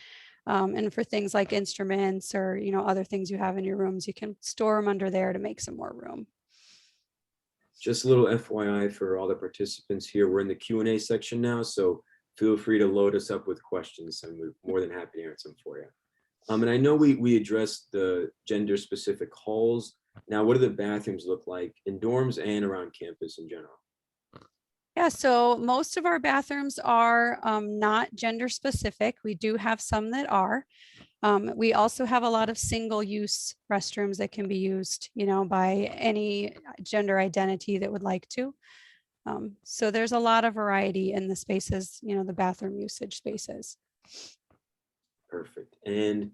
And for things like instruments or, other things you have in your rooms, you can store them under there to make some more room. Just a little FYI for all the participants here, we're in the Q&A section now, so feel free to load us up with questions, and we're more than happy to answer them for you. And I know we addressed the gender-specific halls. Now, what do the bathrooms look like in dorms and around campus in general? Yeah, so most of our bathrooms are not gender specific. We do have some that are. We also have a lot of single-use restrooms that can be used, by any gender identity that would like to. So there's a lot of variety in the spaces, the bathroom usage spaces. Perfect. And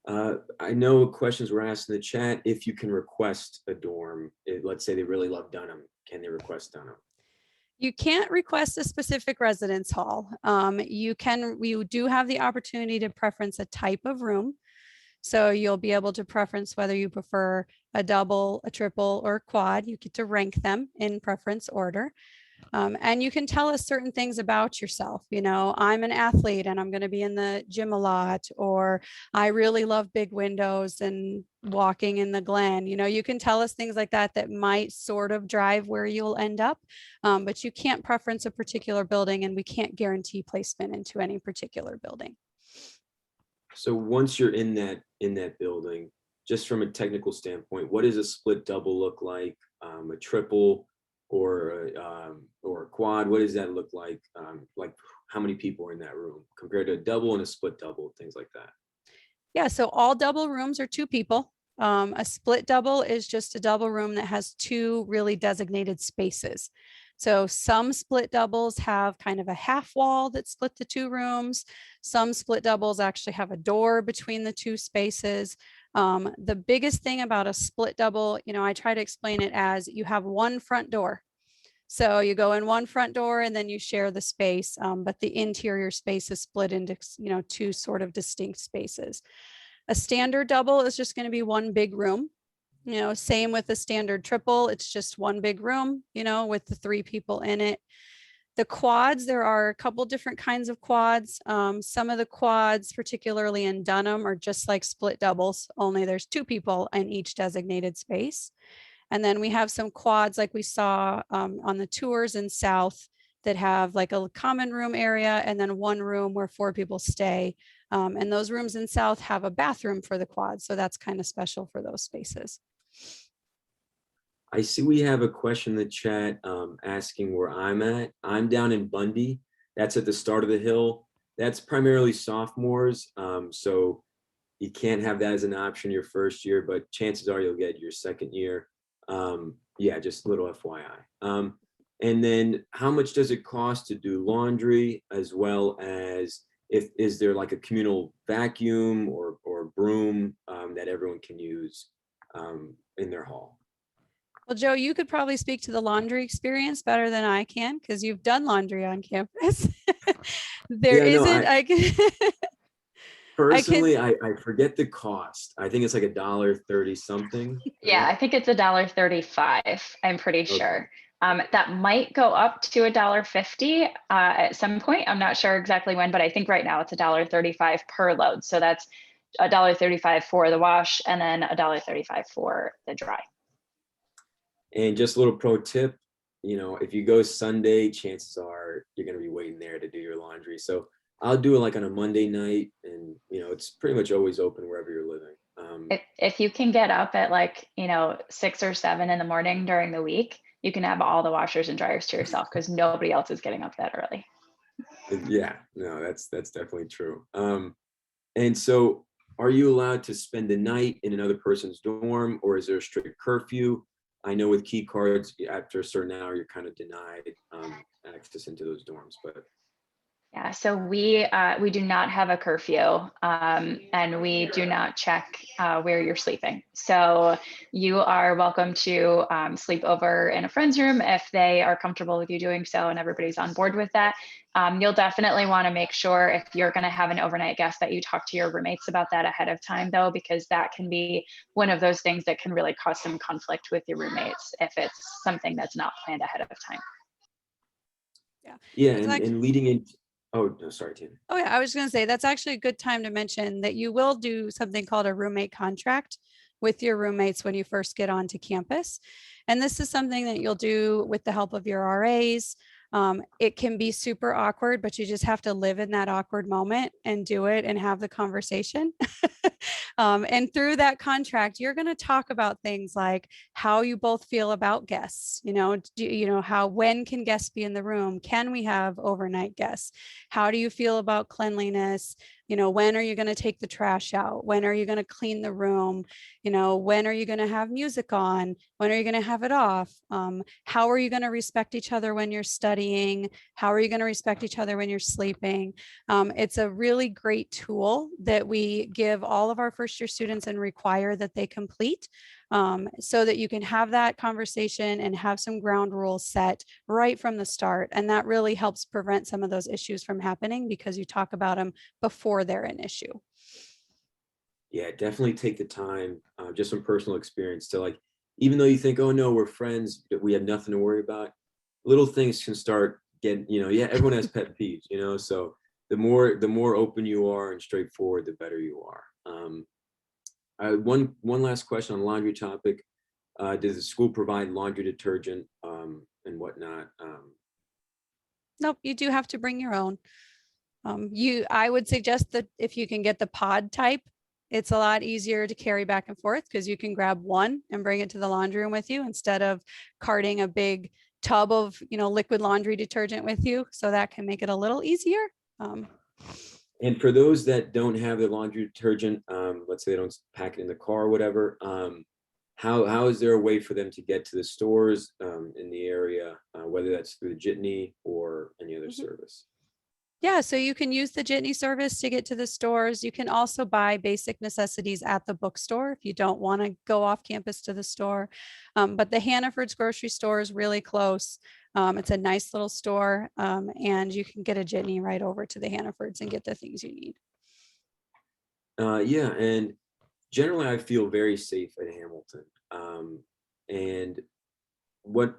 I know questions were asked in the chat if you can request a dorm. Let's say they really love Dunham. Can they request Dunham? You can't request a specific residence hall. We do have the opportunity to preference a type of room. So you'll be able to preference whether you prefer a double, a triple, or a quad. You get to rank them in preference order. And you can tell us certain things about yourself. I'm an athlete and I'm going to be in the gym a lot, or I really love big windows and walking in the Glen. You can tell us things like that might sort of drive where you'll end up, but you can't preference a particular building, and we can't guarantee placement into any particular building. So once you're in that building, just from a technical standpoint, what does a split double look like? A triple? or a quad? What does that look like? Like how many people are in that room compared to a double and a split double, things like that? Yeah, so all double rooms are 2 people. A split double is just a double room that has 2 really designated spaces. So some split doubles have kind of a half wall that split the 2 rooms. Some split doubles actually have a door between the 2 spaces. The biggest thing about a split double, I try to explain it as you have one front door. So you go in one front door and then you share the space, but the interior space is split into, 2 sort of distinct spaces. A standard double is just going to be one big room. Same with the standard triple. It's just one big room, with the 3 people in it. The quads, there are a couple different kinds of quads. Some of the quads, particularly in Dunham, are just like split doubles, only there's 2 people in each designated space. And then we have some quads like we saw on the tours in South that have like a common room area and then one room where 4 people stay. And those rooms in South have a bathroom for the quad. So that's kind of special for those spaces. I see we have a question in the chat asking where I'm at. I'm down in Bundy. That's at the start of the hill. That's primarily sophomores. So you can't have that as an option your first year, but chances are you'll get your second year. Yeah, just a little FYI. And then how much does it cost to do laundry, as well as is there like a communal vacuum or broom that everyone can use in their hall? Well, Joe, you could probably speak to the laundry experience better than I can because you've done laundry on campus. Personally, I forget the cost. I think it's like $1.30 something. Yeah, I think it's $1.35. I'm pretty sure. That might go up to $1.50 at some point. I'm not sure exactly when, but I think right now it's $1.35 per load. So that's $1.35 for the wash and then $1.35 for the dry. And just a little pro tip, if you go Sunday, chances are you're going to be waiting there to do your laundry. So I'll do it like on a Monday night, and it's pretty much always open wherever you're living. If you can get up at 6 or 7 in the morning during the week, you can have all the washers and dryers to yourself because nobody else is getting up that early. Yeah, no, that's definitely true. And so are you allowed to spend the night in another person's dorm, or is there a strict curfew? I know with key cards, after a certain hour, you're kind of denied access into those dorms, but. Yeah, so we do not have a curfew, and we do not check where you're sleeping. So you are welcome to sleep over in a friend's room if they are comfortable with you doing so and everybody's on board with that. You'll definitely want to make sure if you're going to have an overnight guest that you talk to your roommates about that ahead of time, though, because that can be one of those things that can really cause some conflict with your roommates if it's something that's not planned ahead of time. Yeah, and leading into. Oh, no, sorry, Tina. Oh, yeah, I was going to say that's actually a good time to mention that you will do something called a roommate contract with your roommates when you first get onto campus. And this is something that you'll do with the help of your RAs. It can be super awkward, but you just have to live in that awkward moment and do it and have the conversation. And through that contract, you're going to talk about things like how you both feel about guests. When can guests be in the room? Can we have overnight guests? How do you feel about cleanliness? When are you going to take the trash out? When are you going to clean the room? When are you going to have music on? When are you going to have it off? How are you going to respect each other when you're studying? How are you going to respect each other when you're sleeping? It's a really great tool that we give all of our first year students and require that they complete so that you can have that conversation and have some ground rules set right from the start. And that really helps prevent some of those issues from happening because you talk about them before they're an issue. Yeah, definitely take the time, just from personal experience, to even though you think, oh no, we're friends, we have nothing to worry about, little things can start getting, everyone has pet peeves, so the more open you are and straightforward, the better you are. One last question on the laundry topic. Does the school provide laundry detergent and whatnot? Nope, you do have to bring your own. I would suggest that if you can get the pod type, it's a lot easier to carry back and forth because you can grab one and bring it to the laundry room with you instead of carting a big, tub of, liquid laundry detergent with you. So that can make it a little easier. And for those that don't have the laundry detergent, let's say they don't pack it in the car or whatever, how is there a way for them to get to the stores in the area, whether that's through the Jitney or any other service? Yeah, so you can use the Jitney service to get to the stores. You can also buy basic necessities at the bookstore if you don't want to go off campus to the store. But the Hannaford's grocery store is really close. It's a nice little store, and you can get a Jitney right over to the Hannaford's and get the things you need. Yeah, and generally I feel very safe at Hamilton. And what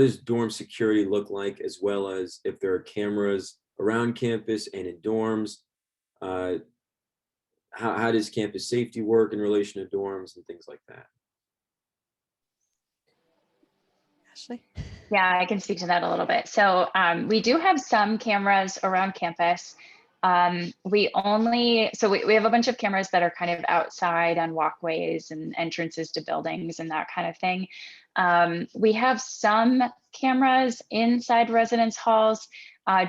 does dorm security look like, as well as if there are cameras around campus and in dorms? How does campus safety work in relation to dorms and things like that? Ashley? Yeah, I can speak to that a little bit. So we do have some cameras around campus. We have a bunch of cameras that are kind of outside on walkways and entrances to buildings and that kind of thing. We have some cameras inside residence halls.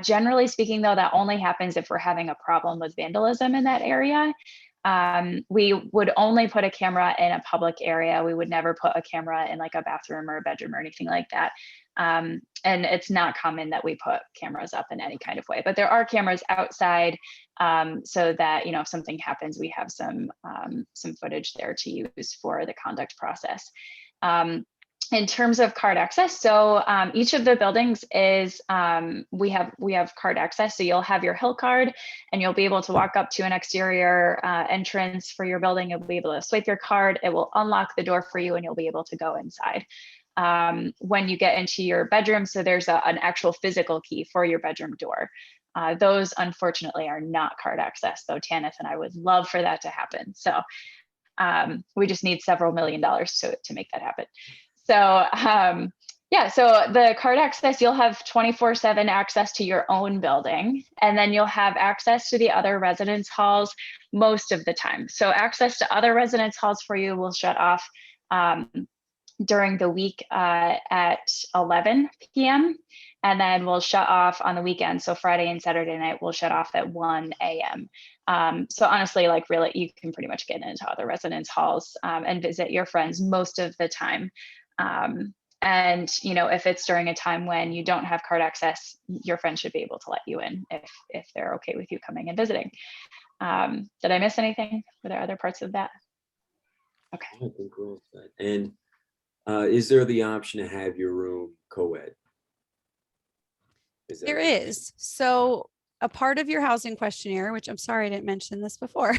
Generally speaking, though, that only happens if we're having a problem with vandalism in that area. We would only put a camera in a public area. We would never put a camera in like a bathroom or a bedroom or anything like that. And it's not common that we put cameras up in any kind of way, but there are cameras outside, so that, if something happens, we have some footage there to use for the conduct process. In terms of card access, so each of the buildings is, we have card access. So you'll have your Hill card and you'll be able to walk up to an exterior entrance for your building. You'll be able to swipe your card. It will unlock the door for you and you'll be able to go inside. When you get into your bedroom, so there's an actual physical key for your bedroom door. Those unfortunately are not card access, though Tanith and I would love for that to happen. So we just need several $1 million to make that happen. So yeah, so the card access, you'll have 24/7 access to your own building, and then you'll have access to the other residence halls most of the time. So access to other residence halls for you will shut off during the week at 11 p.m. and then we'll shut off on the weekend. So Friday and Saturday night we'll shut off at 1 a.m. So honestly, like really, you can pretty much get into other residence halls and visit your friends most of the time. And if it's during a time when you don't have card access, your friend should be able to let you in if they're okay with you coming and visiting. Did I miss anything? Were there other parts of that? Okay. I think we're all set. And is there the option to have your room co-ed? There is. So a part of your housing questionnaire, which I'm sorry I didn't mention this before,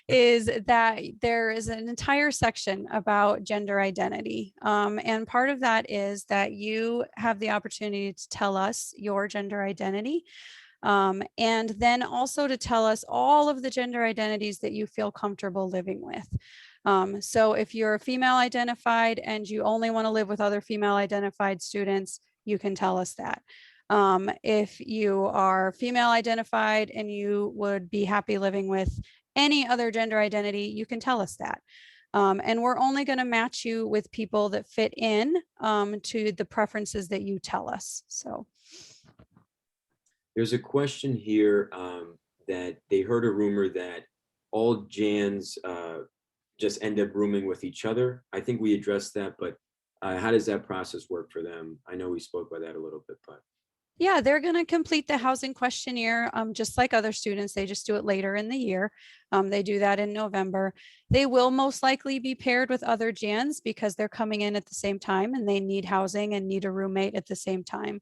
is that there is an entire section about gender identity. And part of that is that you have the opportunity to tell us your gender identity. And then also to tell us all of the gender identities that you feel comfortable living with. So if you're female identified and you only want to live with other female identified students, you can tell us that. If you are female identified and you would be happy living with any other gender identity, you can tell us that. And we're only going to match you with people that fit in to the preferences that you tell us. So there's a question here that they heard a rumor that all Jans just end up rooming with each other. I think we addressed that, but how does that process work for them? I know we spoke about that a little bit, but. Yeah, they're going to complete the housing questionnaire just like other students. They just do it later in the year. They do that in November. They will most likely be paired with other Jans because they're coming in at the same time and they need housing and need a roommate at the same time.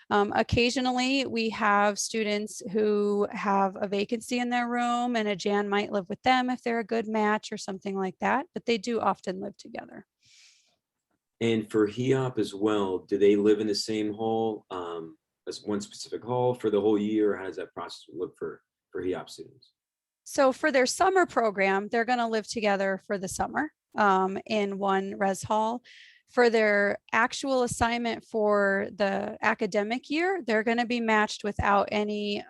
Occasionally, we have students who have a vacancy in their room and a Jan might live with them if they're a good match or something like that, but they do often live together. And for HEOP as well, do they live in the same hall? As one specific hall for the whole year? How does that process look for HEOP students? So for their summer program, they're going to live together for the summer in one res hall. For their actual assignment for the academic year, they're going to be matched without any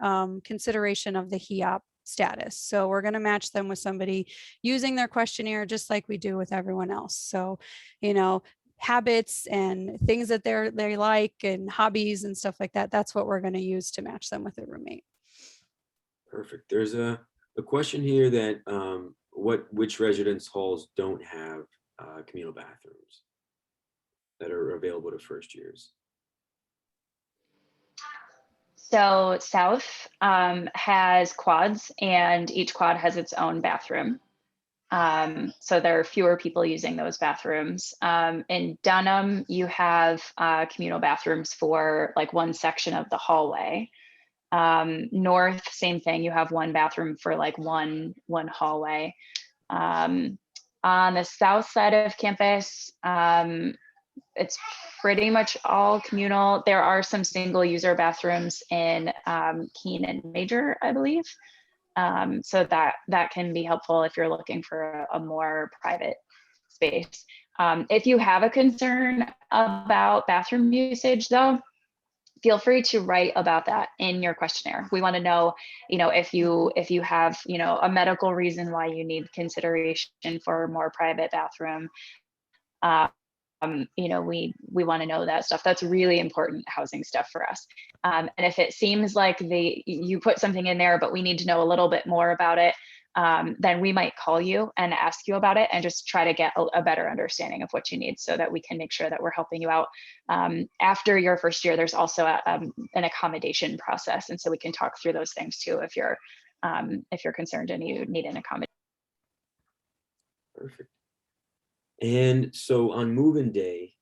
consideration of the HEOP status. So we're going to match them with somebody using their questionnaire just like we do with everyone else. So, habits and things that they like and hobbies and stuff like that. That's what we're going to use to match them with a roommate. Perfect. There's a question here that which residence halls don't have communal bathrooms that are available to first years? So South has quads, and each quad has its own bathroom. So there are fewer people using those bathrooms. In Dunham, you have communal bathrooms for like one section of the hallway. North, same thing. You have one bathroom for like one hallway. On the south side of campus, it's pretty much all communal. There are some single user bathrooms in Keene and Major, I believe. So that can be helpful if you're looking for a more private space. If you have a concern about bathroom usage though, feel free to write about that in your questionnaire. We want to know, if you have, a medical reason why you need consideration for a more private bathroom. We want to know that stuff. That's really important housing stuff for us. And if it seems like you put something in there, but we need to know a little bit more about it, then we might call you and ask you about it and just try to get a better understanding of what you need so that we can make sure that we're helping you out. After your first year, there's also an accommodation process. And so we can talk through those things too if you're concerned and you need an accommodation. Perfect. And so on move-in day,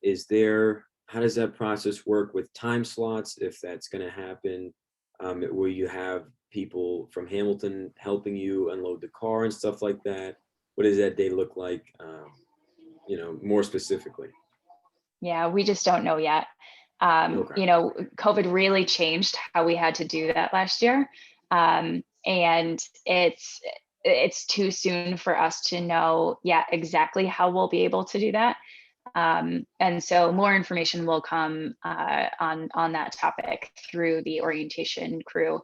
how does that process work with time slots, if that's going to happen? Will you have people from Hamilton helping you unload the car and stuff like that? What does that day look like, more specifically? Yeah, we just don't know yet. Okay. COVID really changed how we had to do that last year. And it's too soon for us to know yet exactly how we'll be able to do that. And so more information will come on that topic through the orientation crew.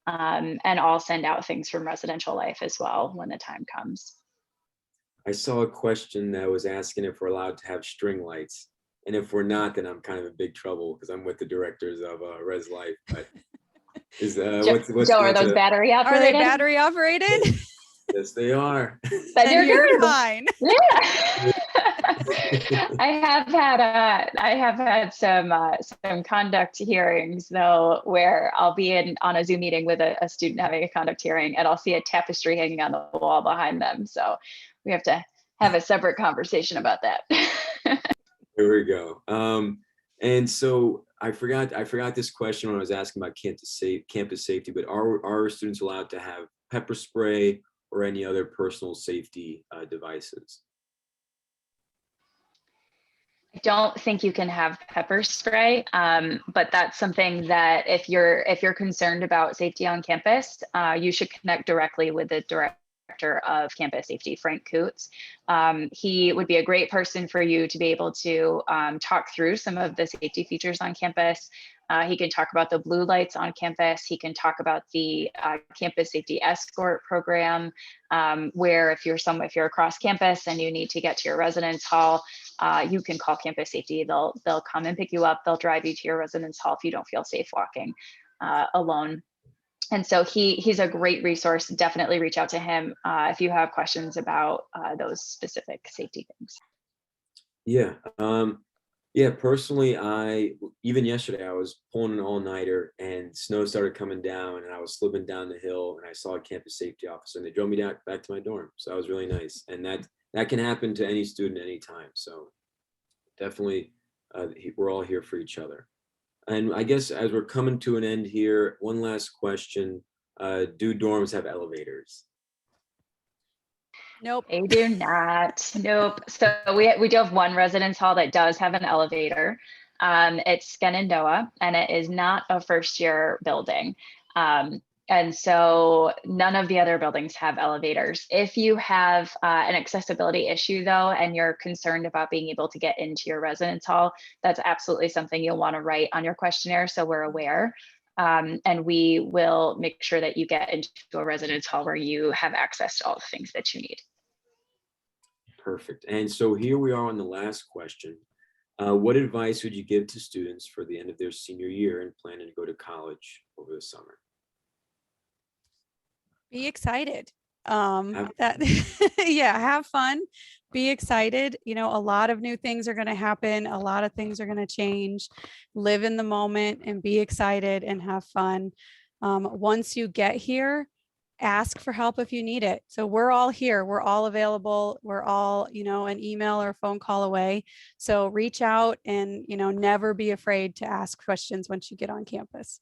And I'll send out things from Residential Life as well when the time comes. I saw a question that was asking if we're allowed to have string lights. And if we're not, then I'm kind of in big trouble because I'm with the directors of Res Life. But Joe, are those battery operated? Are they battery operated? Yes, they are. Then you're fine. Yeah. I have had some conduct hearings though, where I'll be on a Zoom meeting with a student having a conduct hearing, and I'll see a tapestry hanging on the wall behind them. So we have to have a separate conversation about that. Here we go. And so I forgot this question when I was asking about campus safety, but are students allowed to have pepper spray or any other personal safety devices? I don't think you can have pepper spray, but that's something that if you're concerned about safety on campus, you should connect directly with the director of campus safety, Frank Coots. He would be a great person for you to be able to talk through some of the safety features on campus. He can talk about the blue lights on campus. He can talk about the campus safety escort program, where if you're across campus and you need to get to your residence hall, you can call campus safety. They'll come and pick you up. They'll drive you to your residence hall if you don't feel safe walking alone. And so he's a great resource. Definitely reach out to him if you have questions about those specific safety things. Yeah. Yeah, personally, even yesterday I was pulling an all-nighter and snow started coming down and I was slipping down the hill and I saw a campus safety officer and they drove me back to my dorm. So that was really nice. And that can happen to any student anytime. So definitely we're all here for each other. And I guess as we're coming to an end here, one last question. Do dorms have elevators? Nope. They do not. Nope. So we do have one residence hall that does have an elevator. It's Shenandoah, and it is not a first year building. And so none of the other buildings have elevators. If you have an accessibility issue though, and you're concerned about being able to get into your residence hall, that's absolutely something you'll want to write on your questionnaire so we're aware. And we will make sure that you get into a residence hall where you have access to all the things that you need. Perfect. And so here we are on the last question. What advice would you give to students for the end of their senior year and planning to go to college over the summer? Be excited. Have- Yeah, have fun, be excited. You know, a lot of new things are going to happen. A lot of things are going to change. Live in the moment and be excited and have fun. Once you get here, ask for help if you need it. So we're all here. We're all available. We're all, you know, an email or phone call away. So reach out and, you know, never be afraid to ask questions once you get on campus.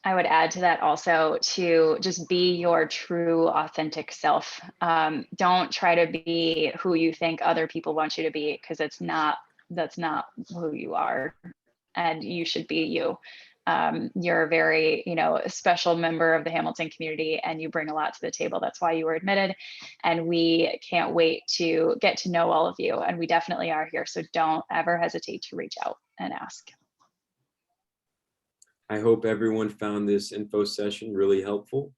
I would add to that also to just be your true authentic self. Don't try to be who you think other people want you to be, because that's not who you are, and you should be you. You're a very, you know, special member of the Hamilton community, and you bring a lot to the table. That's why you were admitted, and we can't wait to get to know all of you, and we definitely are here. So don't ever hesitate to reach out and ask. I hope everyone found this info session really helpful.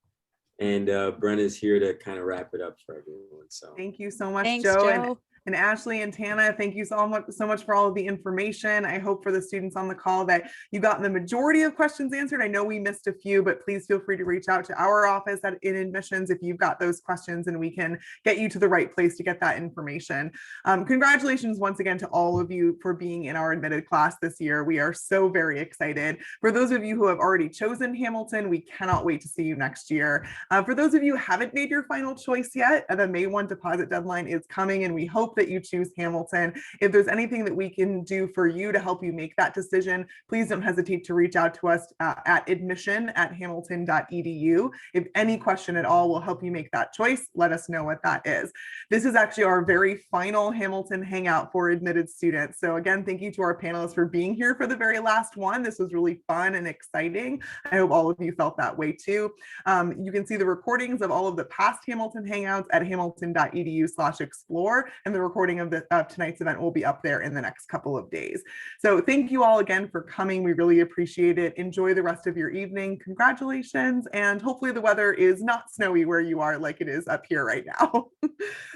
And Brenna's here to kind of wrap it up for everyone. So Thank you so much, Thanks, Joe. Joe. And Ashley and Tana, thank you so much for all of the information. I hope for the students on the call that you got the majority of questions answered. I know we missed a few, but please feel free to reach out to our office in admissions if you've got those questions, and we can get you to the right place to get that information. Congratulations once again to all of you for being in our admitted class this year. We are so very excited. For those of you who have already chosen Hamilton, we cannot wait to see you next year. For those of you who haven't made your final choice yet, the May 1 deposit deadline is coming, and we hope that you choose Hamilton. If there's anything that we can do for you to help you make that decision, please don't hesitate to reach out to us at admission@hamilton.edu. If any question at all will help you make that choice, let us know what that is. This is actually our very final Hamilton Hangout for admitted students. So again, thank you to our panelists for being here for the very last one. This was really fun and exciting. I hope all of you felt that way too. You can see the recordings of all of the past Hamilton Hangouts at hamilton.edu/explore, and the recording of tonight's event will be up there in the next couple of days. So thank you all again for coming. We really appreciate it. Enjoy the rest of your evening. Congratulations. And hopefully the weather is not snowy where you are like it is up here right now.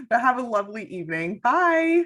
But have a lovely evening. Bye.